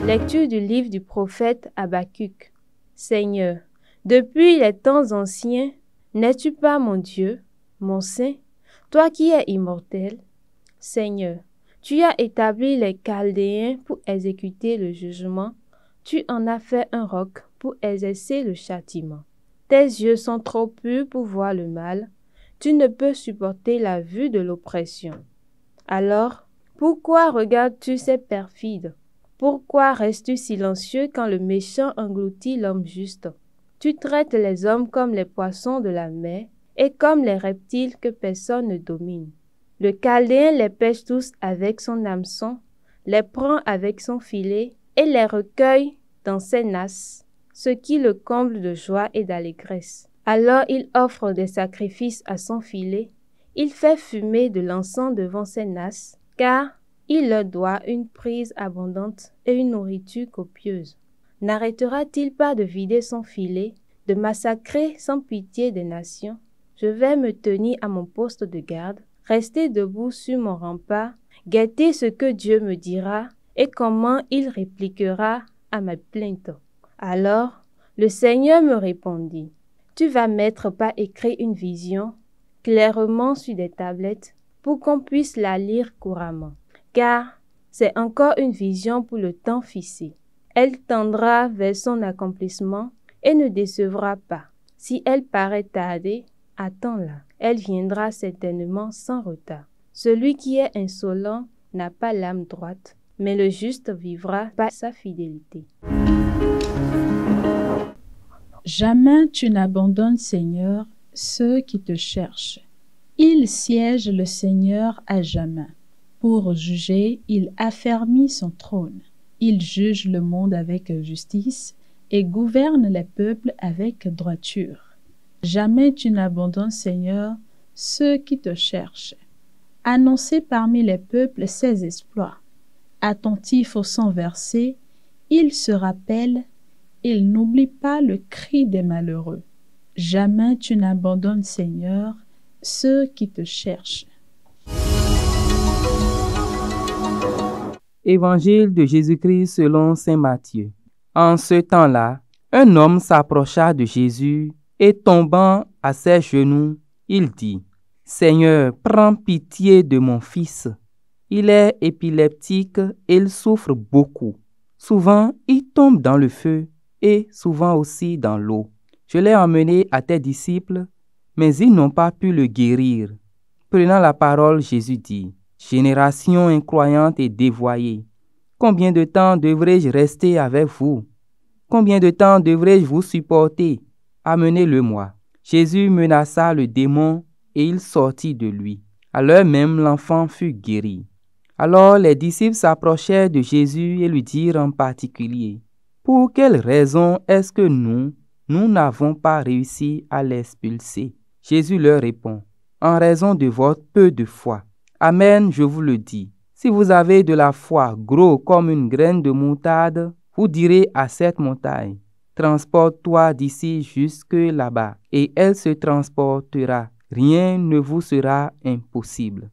Lecture du livre du prophète Habacuc. Seigneur, depuis les temps anciens, n'es-tu pas mon Dieu, mon Saint, toi qui es immortel? Seigneur, tu as établi les Chaldéens pour exécuter le jugement, tu en as fait un roc pour exercer le châtiment. Tes yeux sont trop purs pour voir le mal, tu ne peux supporter la vue de l'oppression. Alors, pourquoi regardes-tu ces perfides? Pourquoi restes-tu silencieux quand le méchant engloutit l'homme juste? Tu traites les hommes comme les poissons de la mer et comme les reptiles que personne ne domine. Le Chaldéen les pêche tous avec son hameçon, les prend avec son filet et les recueille dans ses nasses, ce qui le comble de joie et d'allégresse. Alors il offre des sacrifices à son filet, il fait fumer de l'encens devant ses nasses, car il leur doit une prise abondante et une nourriture copieuse. N'arrêtera-t-il pas de vider son filet, de massacrer sans pitié des nations? Je vais me tenir à mon poste de garde, rester debout sur mon rempart, guetter ce que Dieu me dira et comment il répliquera à ma plainte. Alors, le Seigneur me répondit, « Tu vas mettre par écrit une vision, clairement sur des tablettes, pour qu'on puisse la lire couramment. Car c'est encore une vision pour le temps fixé. Elle tendra vers son accomplissement et ne décevra pas. Si elle paraît tarder, attends-la. Elle viendra certainement sans retard. Celui qui est insolent n'a pas l'âme droite, mais le juste vivra par sa fidélité. » Jamais tu n'abandonnes, Seigneur, ceux qui te cherchent. Il siège le Seigneur à jamais. Pour juger, il affermit son trône. Il juge le monde avec justice et gouverne les peuples avec droiture. Jamais tu n'abandonnes, Seigneur, ceux qui te cherchent. Annoncez parmi les peuples ses exploits. Attentif au sang versé, il se rappelle, il n'oublie pas le cri des malheureux. Jamais tu n'abandonnes, Seigneur, ceux qui te cherchent. Évangile de Jésus-Christ selon saint Matthieu. En ce temps-là, un homme s'approcha de Jésus et tombant à ses genoux, il dit, « Seigneur, prends pitié de mon fils. Il est épileptique et il souffre beaucoup. Souvent, il tombe dans le feu et souvent aussi dans l'eau. Je l'ai emmené à tes disciples, mais ils n'ont pas pu le guérir. » Prenant la parole, Jésus dit, « Génération incroyante et dévoyée, combien de temps devrais-je rester avec vous? Combien de temps devrais-je vous supporter? Amenez-le-moi. » Jésus menaça le démon et il sortit de lui. À l'heure même, l'enfant fut guéri. Alors les disciples s'approchèrent de Jésus et lui dirent en particulier, « Pour quelle raison est-ce que nous n'avons pas réussi à l'expulser? » Jésus leur répond, « En raison de votre peu de foi. Amen, je vous le dis. Si vous avez de la foi gros comme une graine de moutarde, vous direz à cette montagne, transporte-toi d'ici jusque là-bas, et elle se transportera. Rien ne vous sera impossible. »